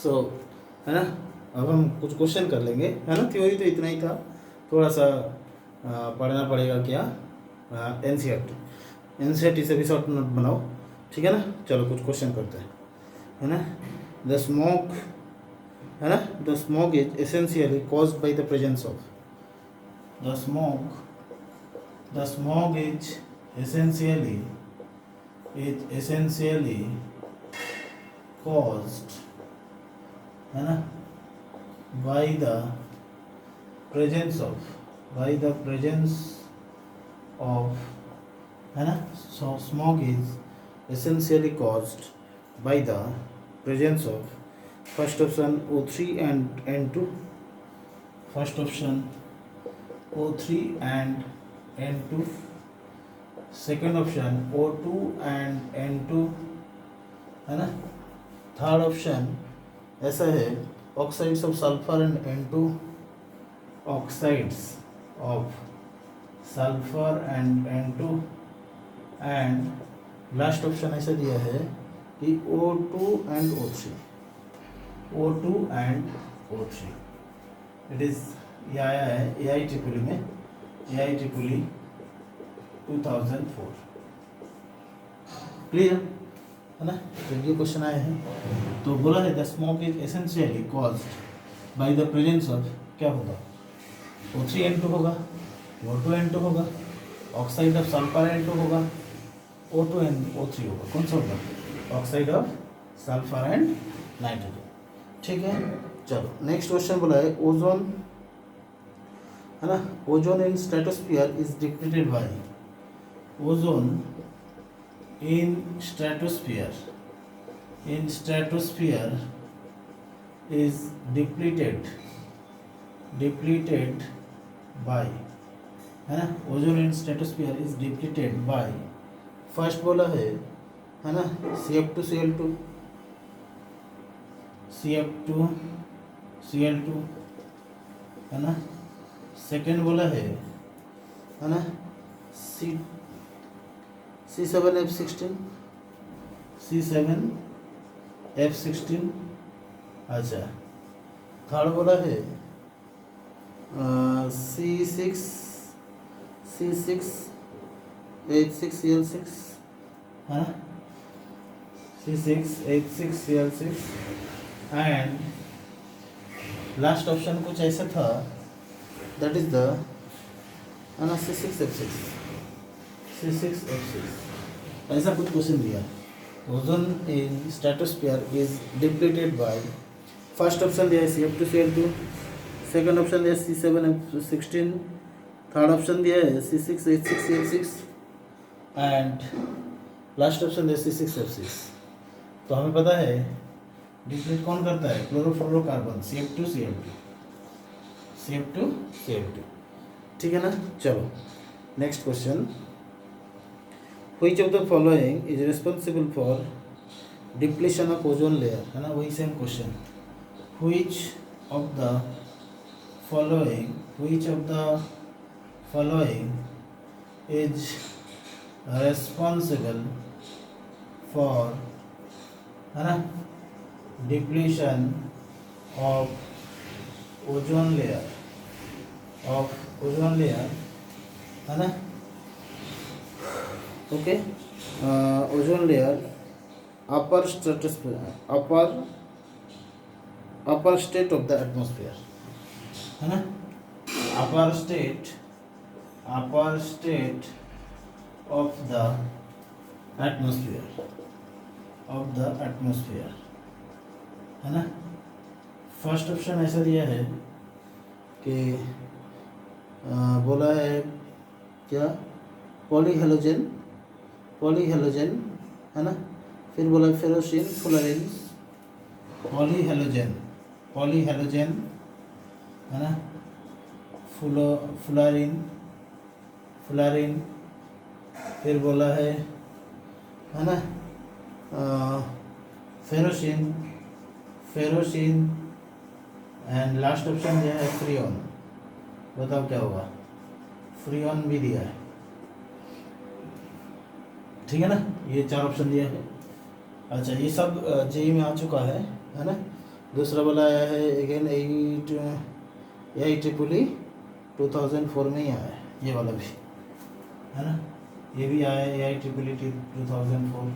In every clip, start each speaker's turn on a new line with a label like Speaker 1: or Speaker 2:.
Speaker 1: सो है ना, अब हम कुछ क्वेश्चन कर लेंगे, है ना। थ्योरी तो इतना ही था, थोड़ा सा पढ़ना पड़ेगा क्या, एनसीईआरटी से भी शॉर्ट नोट बनाओ, ठीक है ना। चलो कुछ क्वेश्चन करते हैं, है ना। द स्मोक, है ना, the smoke is essentially caused by the presence of, the smoke is essentially caused, है ना, by the presence of, है ना। So smoke is essentially caused by the presence of, first option O3 and N2, first option O3 and N2, second option O2 and N2, है ना। Third option ऐसा है, oxides of sulphur and N2, oxides of sulphur and N2, and last option ऐसा दिया है कि O2 and O3, O2 and O3। It is ये आया है AIEEE में, AIEEE 2004, क्लियर है ना। तो ये क्वेश्चन आए हैं, तो बोला है the smoke is essentially caused by the presence of, क्या होगा, O3N2 होगा, O2N2 होगा, ऑक्साइड ऑफ सल्फर N2 होगा, O2NO3 होगा। कौन सा होगा, oxide of sulphur and nitrogen, ठीक है। चलो नेक्स्ट क्वेश्चन बोला है ओजोन, है ना, ozone in stratosphere is depleted by, ओजोन in stratosphere is depleted by, है ना, ozone in stratosphere is depleted by, first बोला है ना, CF2Cl2, है ना। सेकेंड बोला है ना, C7F16, अच्छा। थर्ड बोला है C6H6Cl6, है ना, C6H6Cl6, एंड लास्ट ऑप्शन कुछ ऐसा था, दैट इज द, है ना, C6F6, ऐसा कुछ क्वेश्चन दिया। Ozone in stratosphere is depleted by, first option दिया है CF2Cl2, सेकंड ऑप्शन दिया है C7F16, थर्ड ऑप्शन दिया है C6H6Cl6, एंड लास्ट ऑप्शन दिया C6F6। तो हमें पता है डिप्लीट कौन करता है, क्लोरोफ्लोरोकार्बन CF2Cl2, ठीक है ना। चलो next question, which of the following is responsible for depletion of ozone layer, है ना, वही same question, which of the following is responsible for, है ना, depletion of ozone layer, है ना, okay. Ozone layer upper state of the atmosphere, है ना, अपर state of the atmosphere, है ना। फर्स्ट ऑप्शन ऐसा दिया है कि बोला है क्या, पॉलीहेलोजन, है ना। फिर बोला फेरोसिन, फ्लोरीन, पॉलीहेलोजन, है ना, फ्लोरीन, फिर बोला है ना, फेरोसिन, एंड लास्ट ऑप्शन दिया है फ्रियोन। बताओ क्या होगा, फ्रियोन भी दिया है, ठीक है ना। ये चार ऑप्शन दिया है। अच्छा, ये सब जेई में आ चुका है ना। दूसरा वाला आया है अगेन 8 AIEEE 2004 में ही आया है, ये वाला भी है ना, ये भी आया है AIEEE 2004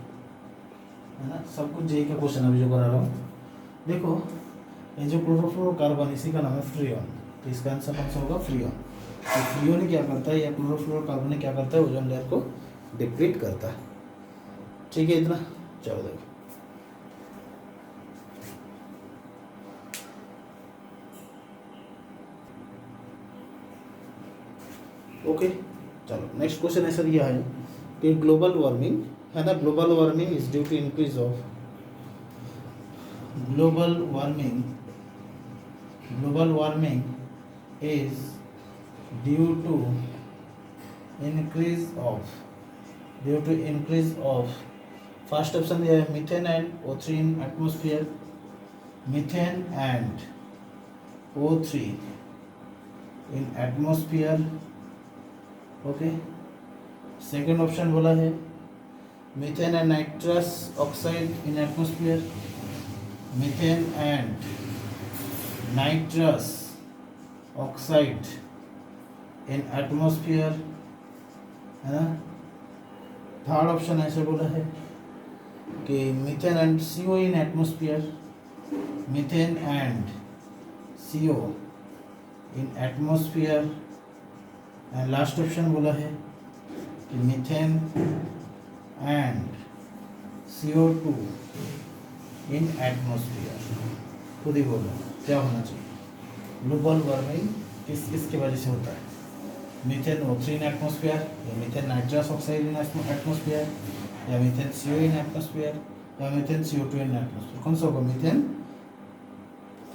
Speaker 1: है ना। सब कुछ जेई का क्वेश्चन अभी जो करा रहा हूँ। देखो ये जो क्लोरोफ्लोरोकार्बन इसी का नाम है फ्रीऑन, तो इसका आंसर कौन सा होगा फ्रीऑन। तो फ्रीऑन क्या करता है या क्लोरोफ्लोरोकार्बन क्या करता है, ओजोन लेयर को डिप्लीट करता है। ठीक है इतना, चलो देखो ओके। चलो नेक्स्ट क्वेश्चन ऐसा दिया है कि ग्लोबल वार्मिंग है ना, global warming is due to increase of global warming is due to increase of first option दिया है methane and O3 in atmosphere, methane and O3 in atmosphere, okay। second option बोला है methane and nitrous oxide in atmosphere, methane and nitrous oxide in atmosphere है ना। Third option ऐसे बोला है कि methane and CO in atmosphere, methane and CO in atmosphere, and last option बोला है कि methane and CO2 in atmosphere. खुद ही बोलो क्या होना चाहिए। ग्लोबल वार्मिंग किसकी वजह से होता है, मीथेन O3 इन एटमॉस्फेयर, या मीथेन नाइट्रस ऑक्साइड इन एटमॉस्फेयर, या मीथेन CO इन एटमॉस्फेयर, या मीथेन CO2 इन एटमॉस्फेयर। कौन सा होगा, मीथेन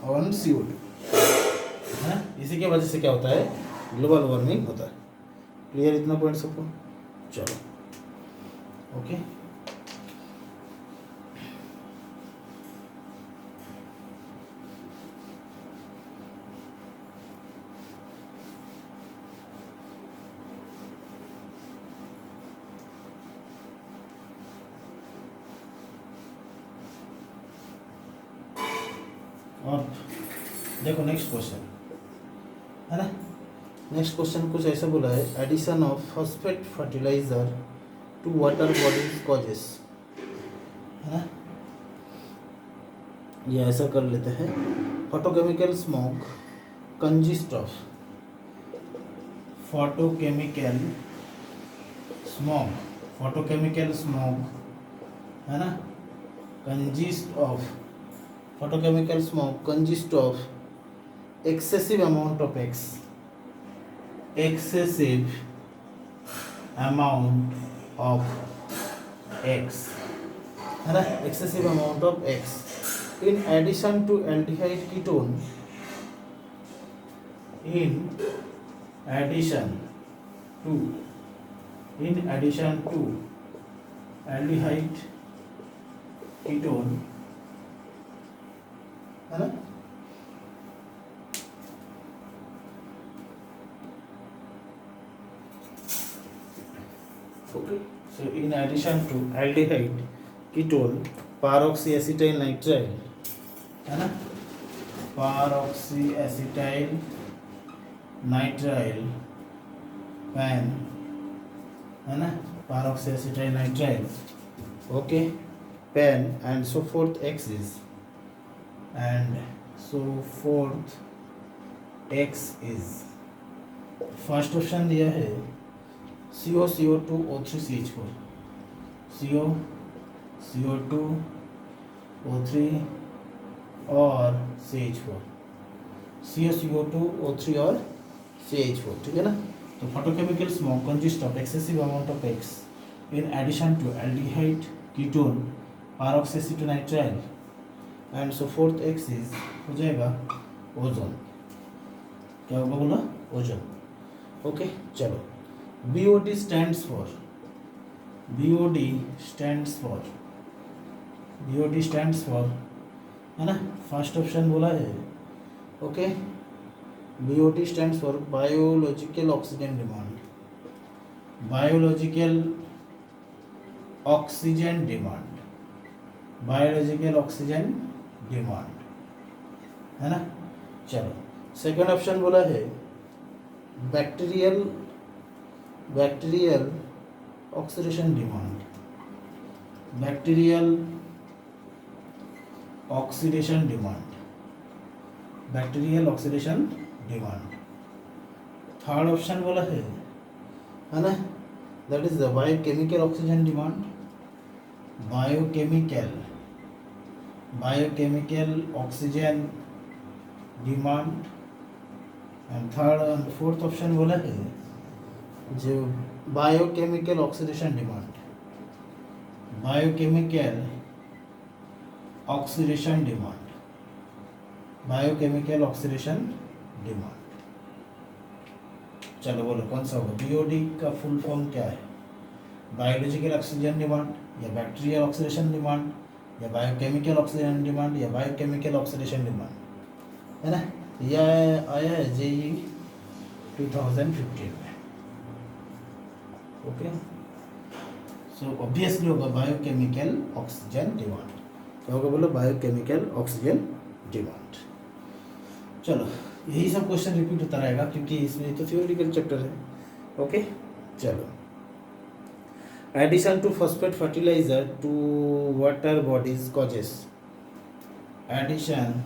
Speaker 1: और CO2 है। इसी की वजह से क्या होता है, ग्लोबल वार्मिंग होता है। क्लियर इतना पॉइंट सबको, चलो ओके। और देखो नेक्स्ट क्वेश्चन है ना, नेक्स्ट क्वेश्चन कुछ ऐसा बोला है, addition of phosphate fertiliser to water bodies causes है ना। ये ऐसा कर लेते हैं, photochemical smoke consist of, photochemical smoke है ना, consist of, photochemical smoke consists of excessive amount of X है ना, excessive amount of X in addition to aldehyde ketone, in addition to aldehyde ketone है ना। Okay, so in addition to aldehyde ketone peroxyacetyl nitrile है ना, peroxyacetyl nitrile PAN है ना, peroxyacetyl nitrile okay PAN and so forth X is and so forth X is, first option दिया है CO CO2 O3 CH4, CO CO2 O3 और CH4, CO CO2 O3 और CH4, ठीक है ना। तो photochemical smoke consist of excessive amount of X in addition to aldehyde ketone peroxyacetonitrile and so forth X is हो जाएगा ओजोन। क्या होगा बोला, ओजोन ओके। चलो BOD स्टैंड्स फॉर है ना, फर्स्ट ऑप्शन बोला है okay. BOD stands for biological oxygen demand, है ना। चलो सेकेंड ऑप्शन बोला है bacterial oxidation demand, bacterial oxidation demand, bacterial oxidation demand. Third option बोला है ना, that is the biochemical oxygen demand, biochemical oxygen demand. And third and fourth option बोला है जो biochemical oxidation demand, biochemical oxidation demand, biochemical oxidation demand. चलो बोलो कौन सा होगा। बीओडी का फुल फॉर्म क्या है, बायोलॉजिकल ऑक्सीजन डिमांड या बैक्टीरियल ऑक्सीडेशन डिमांड या बायोकेमिकल ऑक्सीजन डिमांड या बायोकेमिकल ऑक्सीडेशन डिमांड, है ना। यह आया है जेई 2015 में। ओके, सो ऑब्वियसली होगा बायोकेमिकल ऑक्सीजन डिमांड। क्या होगा बोलो, बायोकेमिकल ऑक्सीजन डिमांड। चलो यही सब क्वेश्चन रिपीट होता रहेगा क्योंकि इसमें तो थ्योरेटिकल चैप्टर है। ओके चलो, addition to phosphate fertiliser to water bodies causes, addition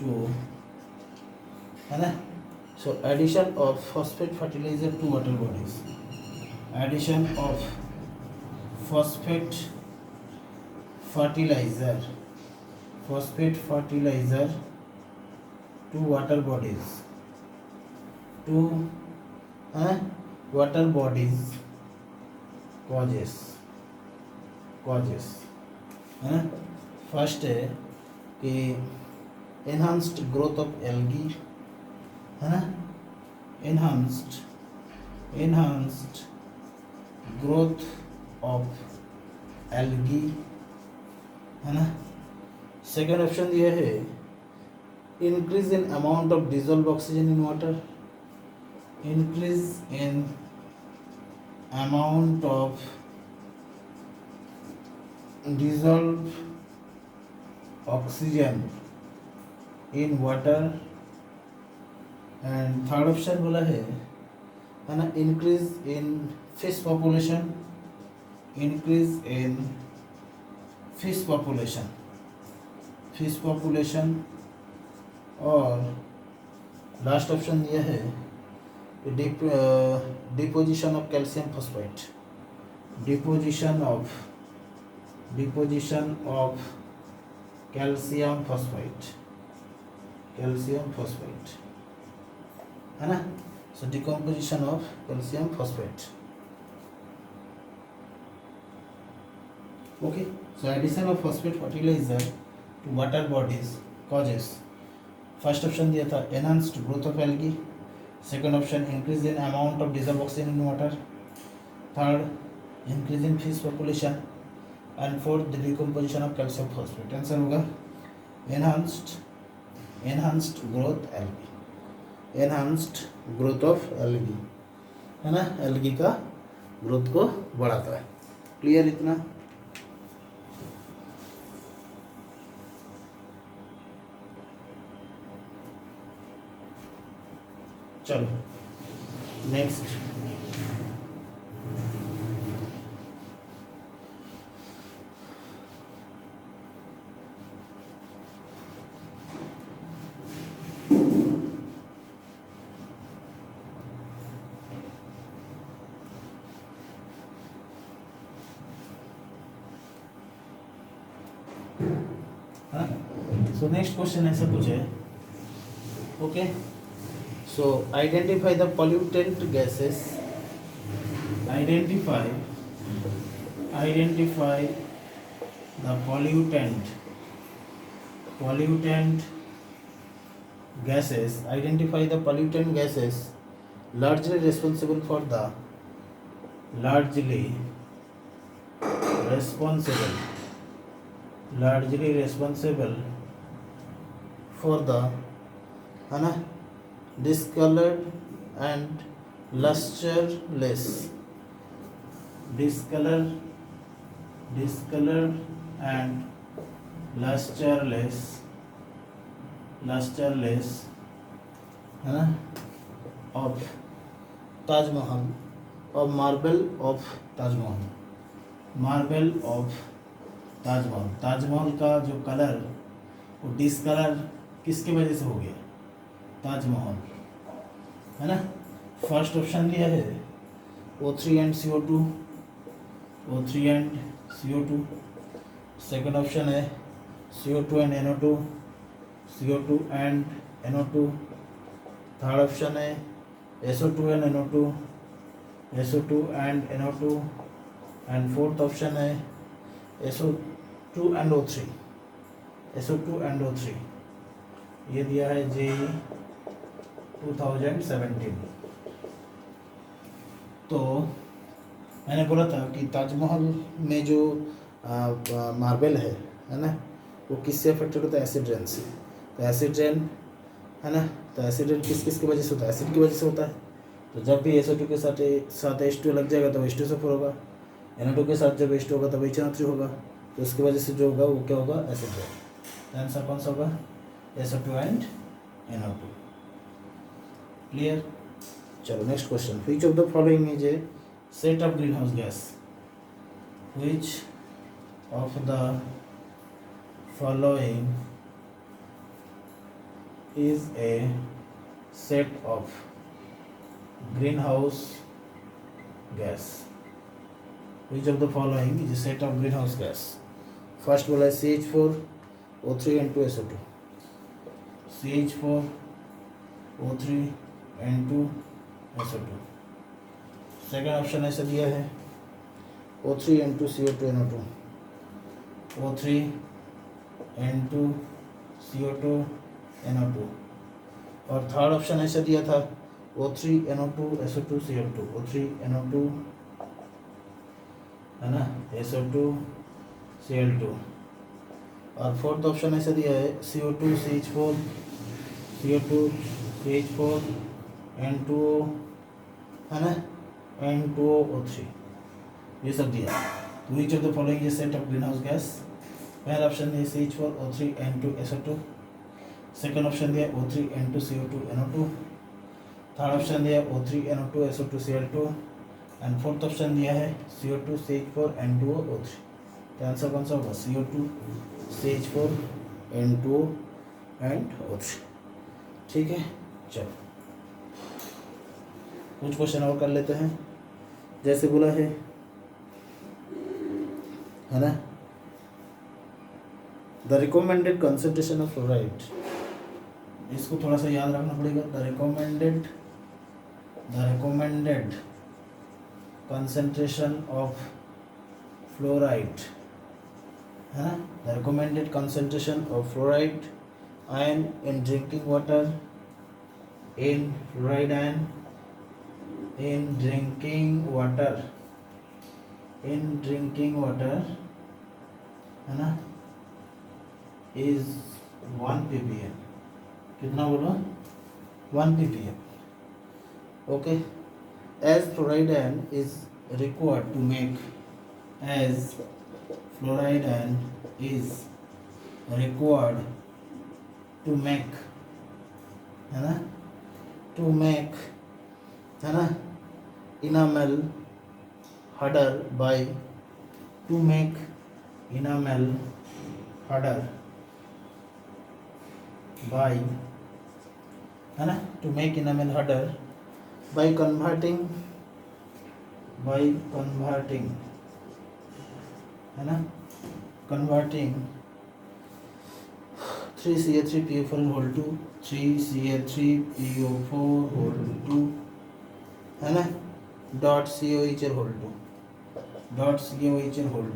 Speaker 1: to, है ना। So addition of phosphate fertiliser to water bodies, addition of phosphate fertiliser to water bodies, to water bodies causes, है ना। First है कि enhanced growth of algae, है ना, enhanced growth of algae, है ना। सेकेंड ऑप्शन दिया है increase in amount of dissolved oxygen in water, increase in amount of dissolved oxygen in water। And third option बोला है ना, increase in fish population, increase in fish population। और last option दिया है deposition of calcium phosphate, deposition of calcium phosphate, है ना। So decomposition of calcium phosphate. Okay, so addition of phosphate fertiliser to water bodies causes. First option दिया था enhanced growth of algae, second option increase in amount of dissolve oxygen in water, third increase in fish population and fourth the decomposition of calcium phosphate. Answer होगा enhanced growth of algae, है ना। Algae का growth को बढ़ाता है। Clear इतना। चलो next, सो next question ऐसा कुछ है। Okay, so identify the pollutant gases, identify the pollutant gases, identify the pollutant gases largely responsible for the है ना, discolored and lusterless, discolored and lusterless lustreless, है ना, ऑफ ताजमहल, और marble of Taj Mahal, marble of Taj Mahal. Taj Mahal का जो कलर वो discolour किसकी वजह से हो गया? ताजमहल, है ना। फर्स्ट ऑप्शन दिया है O3 and CO2, O3 and CO2। Second option है CO2 and NO2, CO2 and NO2। Third option है SO2 and NO2, SO2 and NO2। And fourth option है SO2 and O3, SO2 and O3। ये दिया है JEE 2017। तो मैंने बोला था कि ताजमहल में जो मार्बल है ना, वो किससे अफेक्टेड होता है? एसिड रेन से। तो एसिड रेन, है ना, तो एसिड रेन किस किस की वजह से होता है? एसिड की वजह से होता है। तो जब भी SO2 के साथ H2 लग जाएगा तो H2SO4 होगा, NO2 के साथ जब H2 होगा तब HNO3 होगा। तो उसकी वजह से जो होगा वो क्या होगा? Acid rain. आंसर कौन सा होगा? SO2 and NO2। क्लियर? चलो next question. Which of the following is a set of green house gas? Which of the following is a set of greenhouse gas? Which of the following is a set of greenhouse gas? First बोला है CH4, O3 and 2 SO2, CH4, O3 and 2 SO2। Second option ऐसे दिया है O3 and 2 CO2 NO2, O3 and 2 CO2 NO2। और third option ऐसे दिया था O3 NO2 SO2 CO2, O3 NO2, है ना, SO2 Cl2। और फोर्थ ऑप्शन ऐसे दिया है CO2 CH4, CO2 CH4 N2O, है ना, N2O O3। ये सब दिया। तो which of the following is set of green house gas? पहला ऑप्शन है CH4 O3 N2 SO2। Second option दिया O3 N2 CO2 NO2। Third option दिया O3 NO2 SO2 Cl2। And fourth option दिया है CO2 CH4 N2O O3। तो answer कौन सा होगा? CO2 CH4 N2O and O3। ठीक है, चलो कुछ क्वेश्चन और कर लेते हैं। जैसे बोला है ना, the recommended concentration of fluoride, इसको थोड़ा सा याद रखना पड़ेगा। The recommended concentration of fluoride, है ना, the recommended concentration of fluoride ion in drinking water, in fluoride ion in drinking water, है ना, इज 1 ppm। कितना बोला? 1 ppm। Okay. As fluoride ion is required to make, as fluoride ion is required to make, है ना, to make, है ना, enamel harder by, to make enamel harder by, है ना, to make enamel harder by converting, है ना, converting 3CH3PO4 whole 2, 3CH3PO4 whole 2, है ना, dot COHL whole 2, dot COHL whole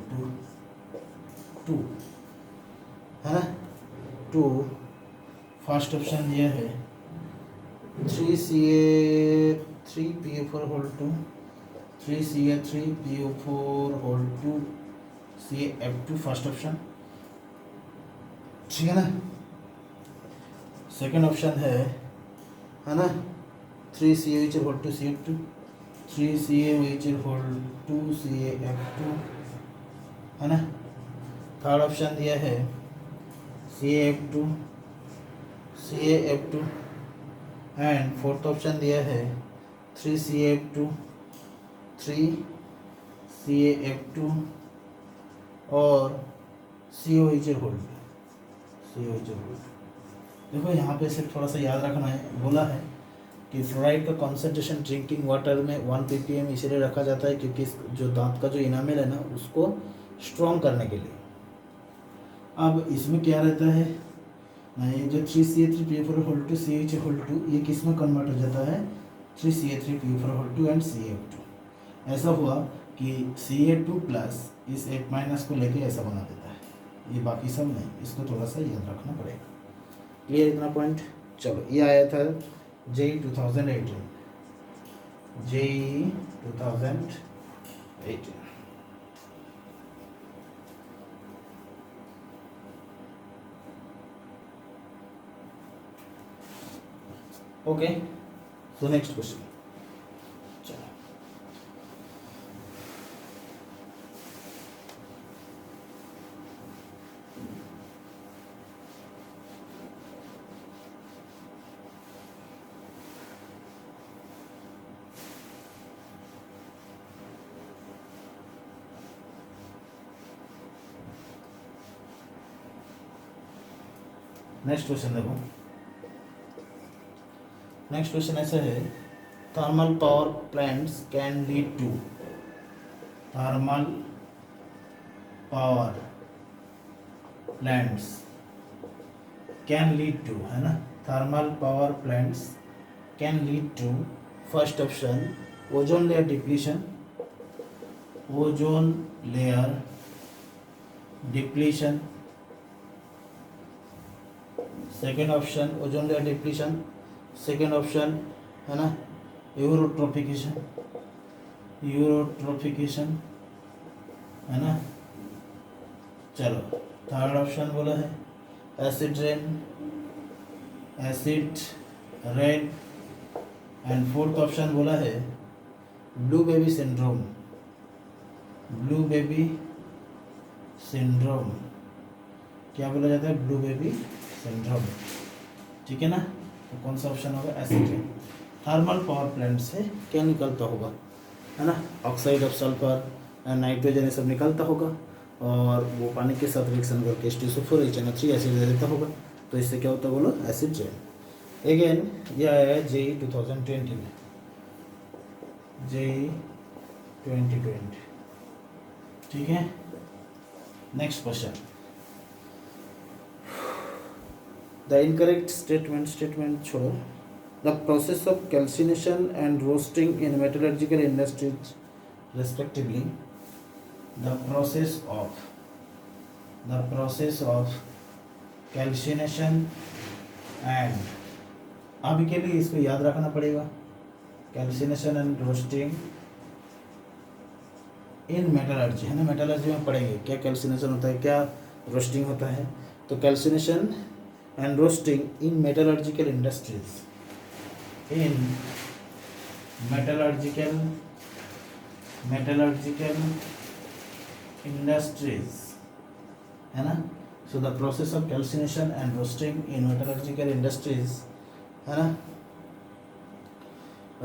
Speaker 1: 2, है ना, 2। फर्स्ट ऑप्शन दिया है 3CA3PO4 whole 2, 3CA3PO4 whole 2 CF2, first option, ठीक है ना। सेकंड ऑप्शन है ना, 3COHL whole 2 CF2, 3COHL whole 2 CF2, है ना। थर्ड ऑप्शन दिया है CF2 CaF2 and fourth option दिया है 3CaF2 3CaF2 और COH होल्ड। देखो यहाँ पे सिर्फ थोड़ा सा याद रखना है, बोला है कि फ्लोराइड का कॉन्सेंट्रेशन ड्रिंकिंग वाटर में 1 ppm इसीलिए रखा जाता है क्योंकि जो दांत का जो इनामेल है ना उसको स्ट्रॉन्ग करने के लिए। अब इसमें क्या रहता है ना, ये जो 3Ca3PO4 CH2 ये किस में कन्वर्ट हो जाता है 3Ca3PO4 एंड CaF2। ऐसा हुआ कि Ca2 प्लस इस H माइनस को लेके ऐसा बना देता है, ये बाकी सब नहीं, इसको थोड़ा सा याद रखना पड़ेगा। क्लियर इतना पॉइंट। चलो ये आया था JEE 2018। JEE 2018। Okay, so next question. चलो नेक्स्ट क्वेश्चन देखो। नेक्स्ट क्वेश्चन ऐसा है, thermal power plants can lead to, thermal power plants can lead to, है ना, thermal power plants can lead to, first option ozone layer depletion, ozone layer depletion, second option ozone layer depletion, second option है ना यूरोट्रोफिकेशन, यूरोट्रोफिकेशन है ना। चलो third option बोला है acid rain, acid rain and fourth option बोला है blue baby syndrome, blue baby syndrome. क्या बोला जाता है, ब्लू बेबी सिंड्रोम, ठीक है ना। तो कौन सा ऑप्शन होगा, acid rain. Thermal power plant से क्या निकलता होगा, है ना, oxide of sulphur and nitrogen ये सब निकलता होगा और वो पानी के साथ रिएक्शन करके H2SO4 HNO3 एसिड दे देता होगा, तो इससे क्या होता है बोलो, एसिड रेन। अगेन ये आया है JEE 2020 में, JEE 2020, ठीक है। Next question, the incorrect statement छोड़ो। The process of calcination and roasting in metallurgical industries respectively, the process of calcination and, अभी के लिए इसको याद रखना पड़ेगा, calcination and roasting in metallurgy, है ना, मेटलर्जी में पढ़ेंगे क्या कैल्सिनेशन होता है, क्या रोस्टिंग होता है। तो calcination and roasting in metallurgical industries, in metallurgical industries, है ना। so the process of calcination and roasting in metallurgical industries, है ना,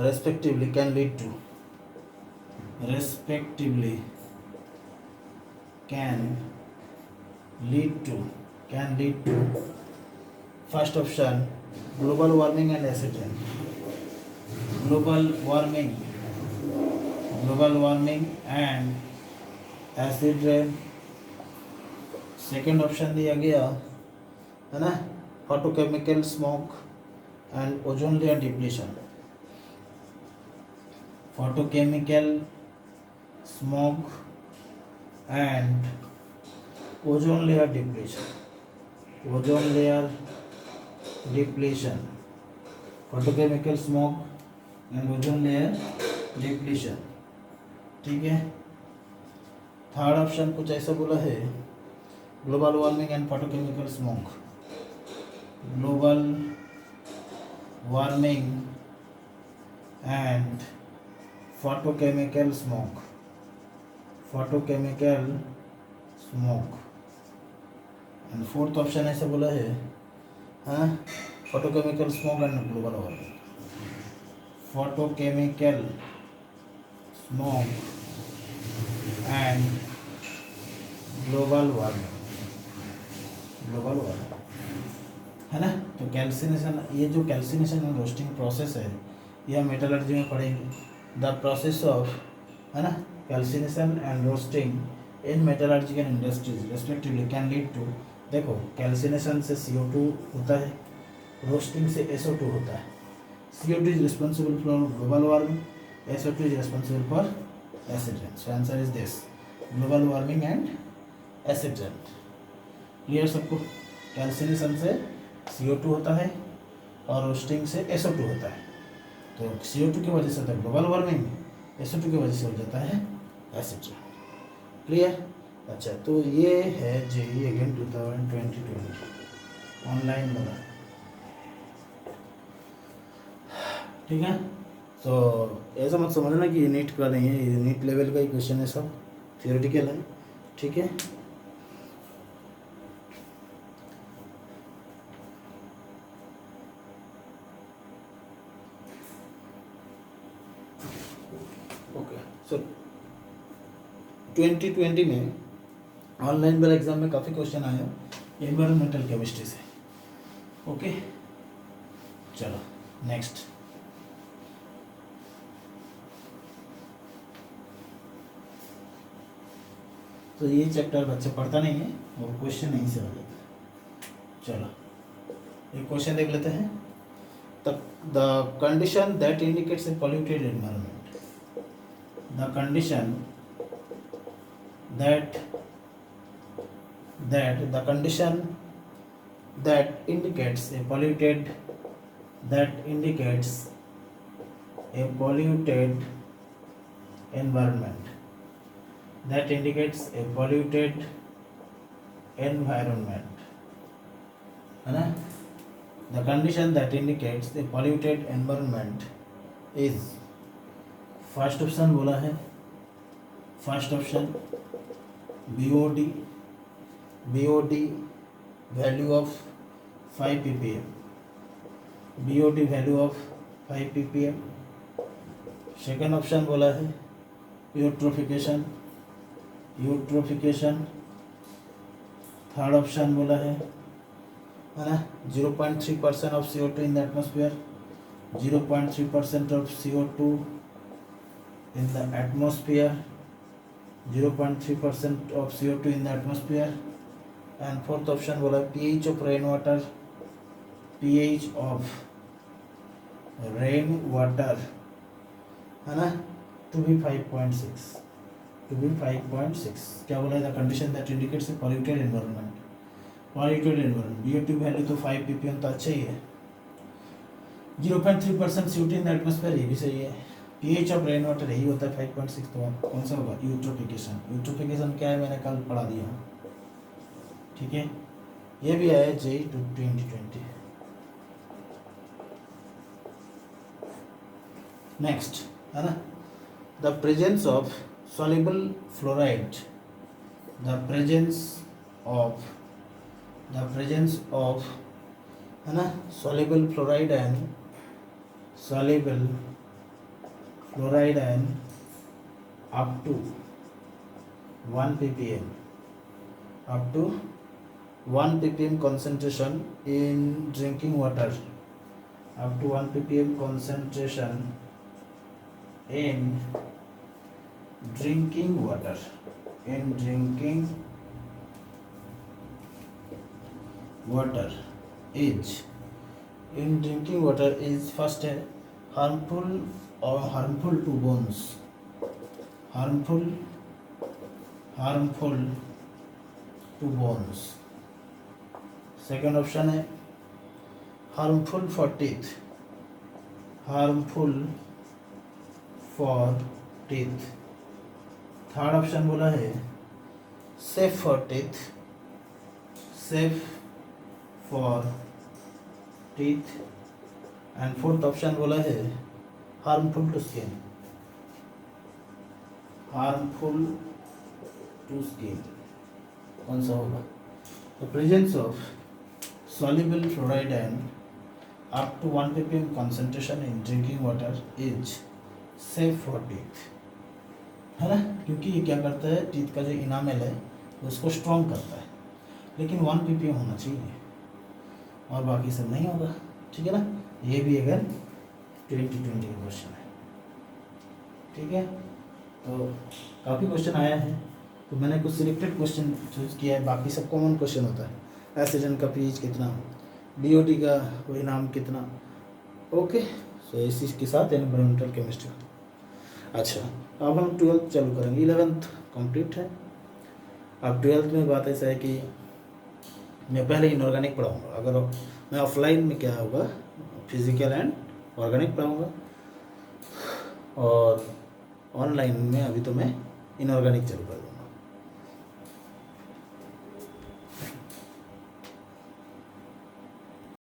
Speaker 1: respectively can lead to, respectively can lead to first option global warming and acid rain, global warming and acid rain। Second option दिया गया है ना photochemical smoke and ozone layer depletion, photochemical smoke and ozone layer depletion, ozone layer depletion, photochemical smoke and ozone layer depletion, ठीक है। Third option कुछ ऐसा बोला है global warming and photochemical smoke, global warming and photochemical smoke, photochemical smoke and fourth option ऐसा बोला है हाँ photochemical smoke and global warming. Photochemical smoke and global warming. Global warming है ना। तो कैल्सिनेशन, ये जो कैल्सिनेशन एंड रोस्टिंग प्रोसेस है ये हम मेटलर्जी में पढ़ेंगे। द प्रोसेस ऑफ, है ना, calcination and roasting in metallurgical industries respectively can lead to, देखो कैल्सिनेशन से CO2 होता है, रोस्टिंग से SO2 होता है। CO2 is responsible for global warming, SO2 is responsible for acid rain. So answer is this, global warming and acid rain. Clear सबको? Calcination से CO2 होता है और रोस्टिंग से SO2 होता है। तो CO2 की वजह से होता है ग्लोबल वार्मिंग, SO2 की वजह से हो जाता है एसिड रेन। क्लियर? अच्छा, तो ये है JEE अगेन 2020 ऑनलाइन वाला, ठीक है। तो ऐसा मत समझना कि ये नीट का नहीं है, ये नीट लेवल का ही क्वेश्चन है, सब थियोरेटिकल है, ठीक है। ओके, सो 2020 में ऑनलाइन वाला एग्जाम में काफ़ी क्वेश्चन आया एनवायरमेंटल केमिस्ट्री से। ओके, चलो नेक्स्ट। तो ये चैप्टर बच्चा पढ़ता नहीं है और क्वेश्चन नहीं से हो जाता। चलो एक क्वेश्चन देख लेते हैं। The condition that indicates a polluted environment, the condition that indicates a polluted environment, है ना। The condition that indicates a polluted environment is, first option बोला है, first option BOD value of 5 ppm, BOD value of 5 ppm। Second option बोला है eutrophication, third option बोला है ना 0.3% of CO2 in the atmosphere, 0.3% of CO2 in the atmosphere, 0.3% of CO2 in the atmosphere, and fourth option बोला pH of rainwater, है ना, to be 5.6, क्या बोला है? The condition that indicates a polluted environment, BOD value तो 5 ppm तो अच्छा ही है, 0.3% CO2 इन द एटमॉस्फेयर ये भी सही है, pH ऑफ रेन वाटर यही होता है 5.6, तो कौन सा होगा? यूट्रोफिकेशन क्या है मैंने कल पढ़ा दिया हूँ, ठीक है। ये भी आया JEE 2020। नेक्स्ट है ना, the presence of soluble fluoride, the presence of है ना soluble fluoride and up to 1 ppm concentration in drinking water, up to 1 ppm concentration in drinking water is first harmful to bones, second option है harmful for teeth, third option बोला है safe for teeth, and fourth option बोला है harmful to skin, कौन सा होगा? The presence of soluble fluoride and up to 1 ppm concentration in drinking water is safe for teeth, है ना, क्योंकि ये क्या करता है, टीथ का जो इनामेल है उसको स्ट्रॉन्ग करता है, लेकिन 1 ppm होना चाहिए और बाकी सब नहीं होगा, ठीक है ना। ये भी अगर 2020 का क्वेश्चन है, ठीक है। तो काफ़ी क्वेश्चन आया है, तो मैंने कुछ सिलेक्टेड क्वेश्चन चूज किया है, बाकी सब कॉमन क्वेश्चन होता है। एसिडन का पीएच कितना, बीओडी का कोई नाम कितना, ओके। सो इसी के साथ एनवायरमेंटल केमिस्ट्री। अच्छा, अब हम 12th चालू करेंगे, 11th कंप्लीट है। अब 12th में बात ऐसा है कि मैं पहले इनऑर्गेनिक पढ़ाऊँगा, अगर मैं ऑफलाइन में क्या होगा फिजिकल एंड ऑर्गेनिक पढ़ाऊँगा, और ऑनलाइन में अभी तो मैं इनऑर्गेनिक चालू करूँगा।